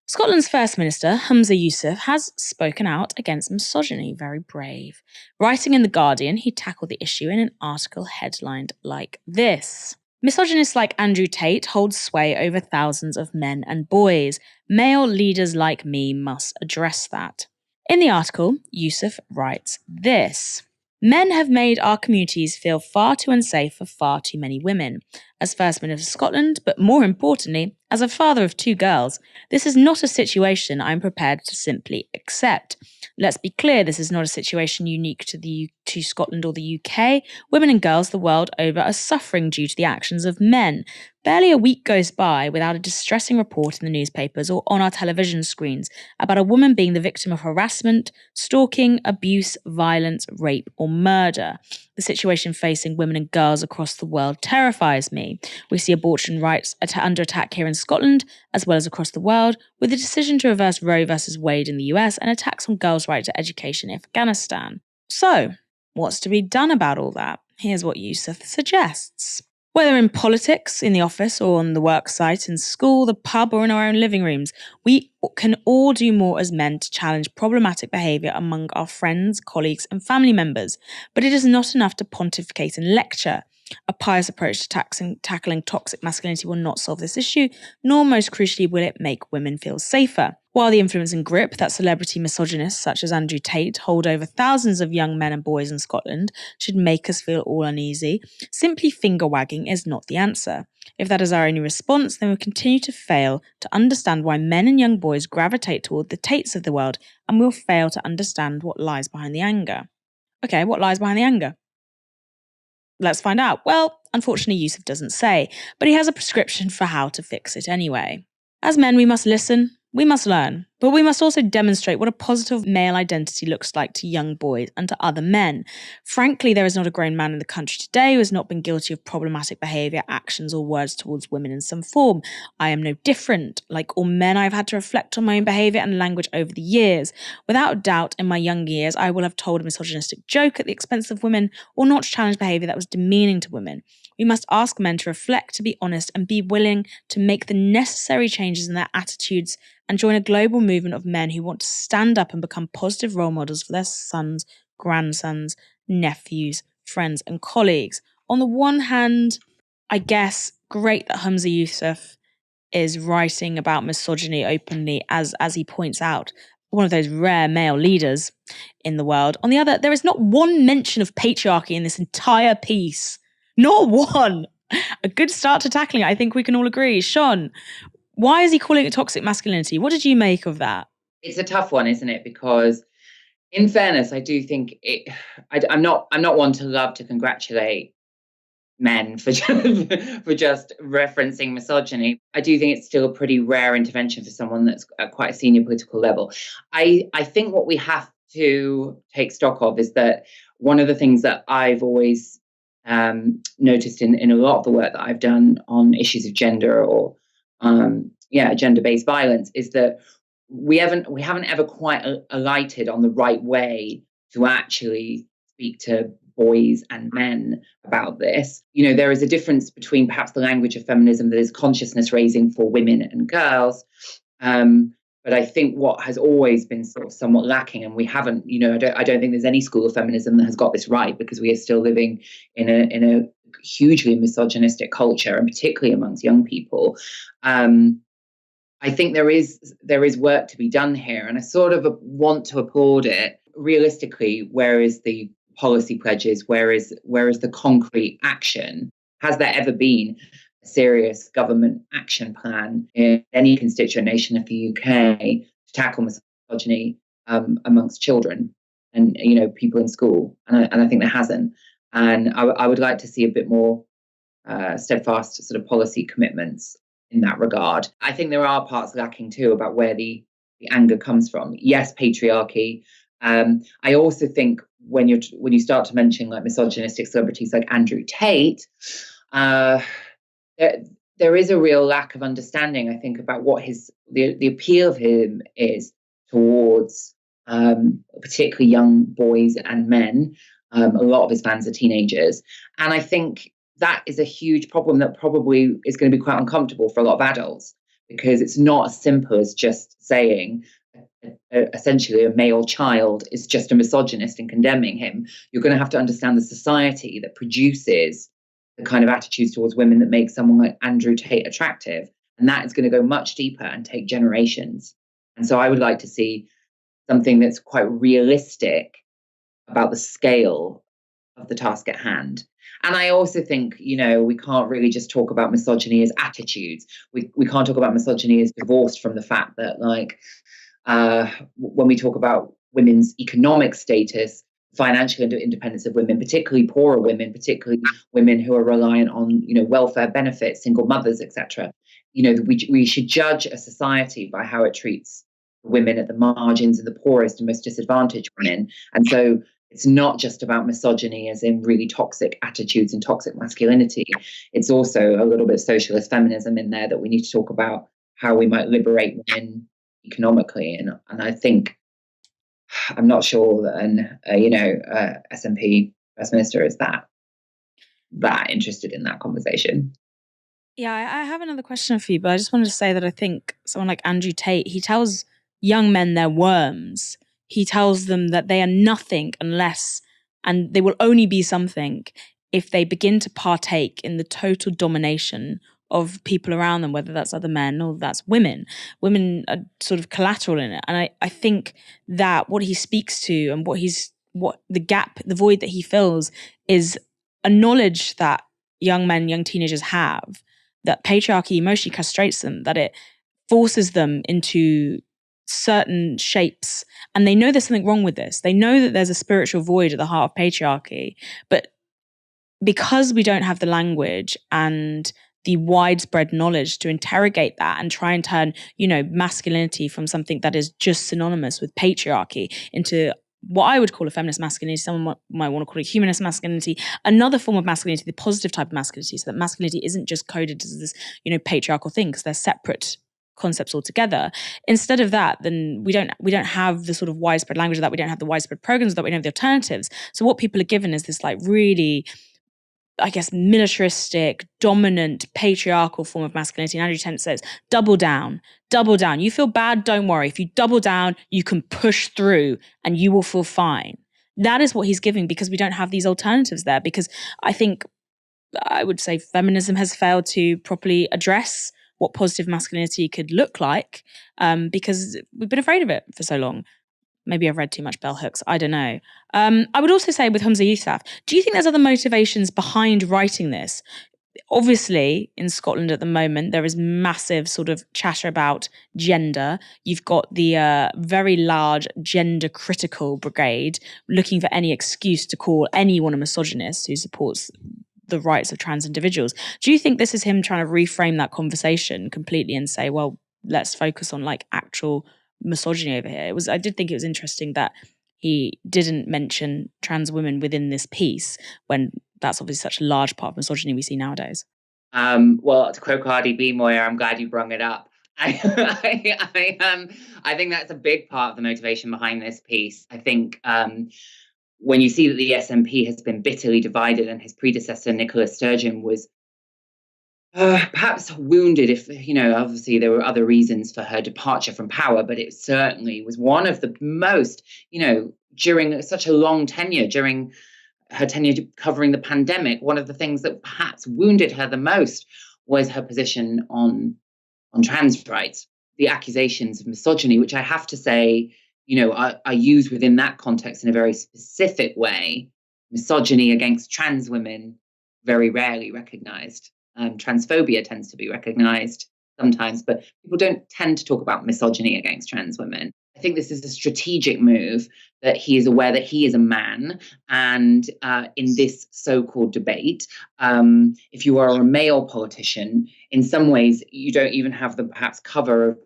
Scotland's First Minister, Humza Yousaf, has spoken out against misogyny. Very brave. Writing in The Guardian, he tackled the issue in an article headlined like this: Misogynists like Andrew Tate hold sway over thousands of men and boys. Male leaders like me must address that. In the article, Yousaf writes this: Men have made our communities feel far too unsafe for far too many women. As First Minister of Scotland, but more importantly, as a father of two girls, this is not a situation I'm prepared to simply accept. Let's be clear, this is not a situation unique to Scotland or the UK. Women and girls the world over are suffering due to the actions of men. Barely a week goes by without a distressing report in the newspapers or on our television screens about a woman being the victim of harassment, stalking, abuse, violence, rape, or murder. The situation facing women and girls across the world terrifies me. We see abortion rights under attack here in Scotland, as well as across the world, with the decision to reverse Roe versus Wade in the US and attacks on girls' right to education in Afghanistan. So, what's to be done about all that? Here's what Yousaf suggests. Whether in politics, in the office, or on the work site, in school, the pub, or in our own living rooms, we can all do more as men to challenge problematic behaviour among our friends, colleagues, and family members. But it is not enough to pontificate and lecture. A pious approach to tackling toxic masculinity will not solve this issue, nor most crucially will it make women feel safer. While the influence and grip that celebrity misogynists such as Andrew Tate hold over thousands of young men and boys in Scotland should make us feel all uneasy, simply finger-wagging is not the answer. If that is our only response, then we'll continue to fail to understand why men and young boys gravitate toward the Tates of the world, and we'll fail to understand what lies behind the anger. Okay, what lies behind the anger? Let's find out. Well, unfortunately, Yousaf doesn't say, but he has a prescription for how to fix it anyway. As men, we must listen, we must learn, but we must also demonstrate what a positive male identity looks like to young boys and to other men. Frankly, there is not a grown man in the country today who has not been guilty of problematic behaviour, actions, or words towards women in some form. I am no different. Like all men, I have had to reflect on my own behaviour and language over the years. Without doubt, in my young years, I will have told a misogynistic joke at the expense of women or not challenged behaviour that was demeaning to women. We must ask men to reflect, to be honest, and be willing to make the necessary changes in their attitudes and join a global movement of men who want to stand up and become positive role models for their sons, grandsons, nephews, friends, and colleagues. On the one hand, I guess great that Humza Yousaf is writing about misogyny openly, as he points out, one of those rare male leaders in the world. On the other, there is not one mention of patriarchy in this entire piece. Not one. A good start to tackling it, I think we can all agree. Sean, why is he calling it toxic masculinity? What did you make of that? It's a tough one, isn't it? Because in fairness, I do think I'm not one to love to congratulate men for just referencing misogyny. I do think it's still a pretty rare intervention for someone that's at quite a senior political level. I think what we have to take stock of is that one of the things that I've always noticed in a lot of the work that I've done on issues of gender or gender-based violence is that we haven't ever quite alighted on the right way to actually speak to boys and men about this. You know, there is a difference between perhaps the language of feminism that is consciousness raising for women and girls. But I think what has always been sort of somewhat lacking, and we haven't, I don't think there's any school of feminism that has got this right, because we are still living in a hugely misogynistic culture, and particularly amongst young people. I think there is work to be done here, and I sort of want to applaud it. Realistically, where is the policy pledges? Where is the concrete action? Has there ever been a serious government action plan in any constituent nation of the UK to tackle misogyny amongst children and people in school? And I think there hasn't. And I would like to see a bit more steadfast sort of policy commitments in that regard. I think there are parts lacking too about where the anger comes from. Yes, patriarchy. I also think when you start to mention like misogynistic celebrities like Andrew Tate, there is a real lack of understanding, I think, about what the appeal of him is towards particularly young boys and men. A lot of his fans are teenagers, and I think that is a huge problem that probably is going to be quite uncomfortable for a lot of adults, because it's not as simple as just saying essentially a male child is just a misogynist and condemning him. You're going to have to understand the society that produces the kind of attitudes towards women that make someone like Andrew Tate attractive. And that is going to go much deeper and take generations. And so I would like to see something that's quite realistic about the scale of the task at hand. And I also think, we can't really just talk about misogyny as attitudes. We can't talk about misogyny as divorced from the fact that, like, when we talk about women's economic status, financial independence of women, particularly poorer women, particularly women who are reliant on, welfare benefits, single mothers, etc. We should judge a society by how it treats women at the margins and the poorest and most disadvantaged women. And so it's not just about misogyny as in really toxic attitudes and toxic masculinity. It's also a little bit of socialist feminism in there that we need to talk about how we might liberate women economically. And I think, I'm not sure that SNP First Minister is that interested in that conversation. Yeah, I have another question for you, but I just wanted to say that I think someone like Andrew Tate, he tells young men they're worms. He tells them that they are nothing unless, and they will only be something if they begin to partake in the total domination of people around them, whether that's other men or that's women. Women are sort of collateral in it. And I think that what he speaks to and what the gap, the void that he fills is a knowledge that young men, young teenagers have, that patriarchy emotionally castrates them, that it forces them into certain shapes. And they know there's something wrong with this. They know that there's a spiritual void at the heart of patriarchy. But because we don't have the language and the widespread knowledge to interrogate that and try and turn, masculinity from something that is just synonymous with patriarchy into what I would call a feminist masculinity, someone might want to call it humanist masculinity, another form of masculinity, the positive type of masculinity, so that masculinity isn't just coded as this, patriarchal thing, because they're separate concepts altogether. Instead of that, then we don't have the sort of widespread language of that, we don't have the widespread programs of that, we don't have the alternatives. So what people are given is this like really, I guess, militaristic, dominant, patriarchal form of masculinity. And Andrew Tate says, double down. You feel bad, don't worry. If you double down, you can push through and you will feel fine. That is what he's giving, because we don't have these alternatives there. Because I would say feminism has failed to properly address what positive masculinity could look like, because we've been afraid of it for so long. Maybe I've read too much bell hooks. I don't know. I would also say with Humza Yousaf, do you think there's other motivations behind writing this? Obviously, in Scotland at the moment, there is massive sort of chatter about gender. You've got the very large gender critical brigade looking for any excuse to call anyone a misogynist who supports the rights of trans individuals. Do you think this is him trying to reframe that conversation completely and say, well, let's focus on like actual misogyny over here? I did think it was interesting that he didn't mention trans women within this piece, when that's obviously such a large part of misogyny we see nowadays. Well, to quote Cardi B, Moya, I'm glad you brung it up. I think that's a big part of the motivation behind this piece. I think when you see that the SNP has been bitterly divided, and his predecessor, Nicola Sturgeon, was perhaps wounded, if, obviously there were other reasons for her departure from power, but it certainly was one of the most, during such a long tenure, during her tenure covering the pandemic, one of the things that perhaps wounded her the most was her position on trans rights, the accusations of misogyny, which I have to say, are used within that context in a very specific way. Misogyny against trans women, very rarely recognized. Transphobia tends to be recognized sometimes, but people don't tend to talk about misogyny against trans women. I think this is a strategic move, that he is aware that he is a man. And in this so-called debate, if you are a male politician, in some ways, you don't even have the perhaps cover of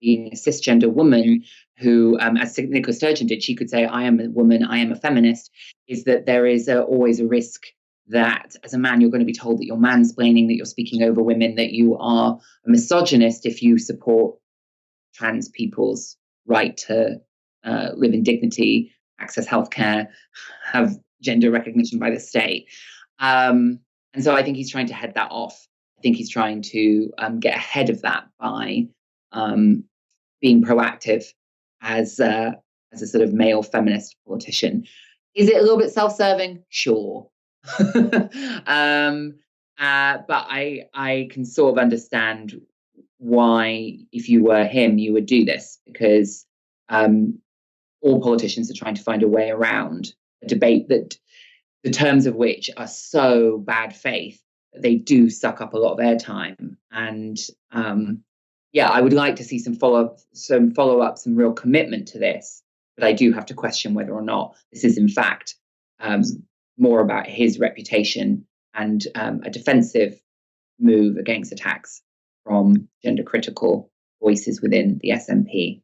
being a cisgender woman who, as Nicola Sturgeon did, she could say, I am a woman, I am a feminist, is that there is always a risk that as a man, you're going to be told that you're mansplaining, that you're speaking over women, that you are a misogynist if you support trans people's right to live in dignity, access healthcare, have gender recognition by the state. And so I think he's trying to head that off. I think he's trying to get ahead of that by being proactive as a sort of male feminist politician. Is it a little bit self-serving? Sure. But I can sort of understand why, if you were him, you would do this, because all politicians are trying to find a way around a debate that the terms of which are so bad faith that they do suck up a lot of airtime. And I would like to see some follow-up, some real commitment to this. But I do have to question whether or not this is, in fact, more about his reputation and a defensive move against attacks from gender-critical voices within the SNP.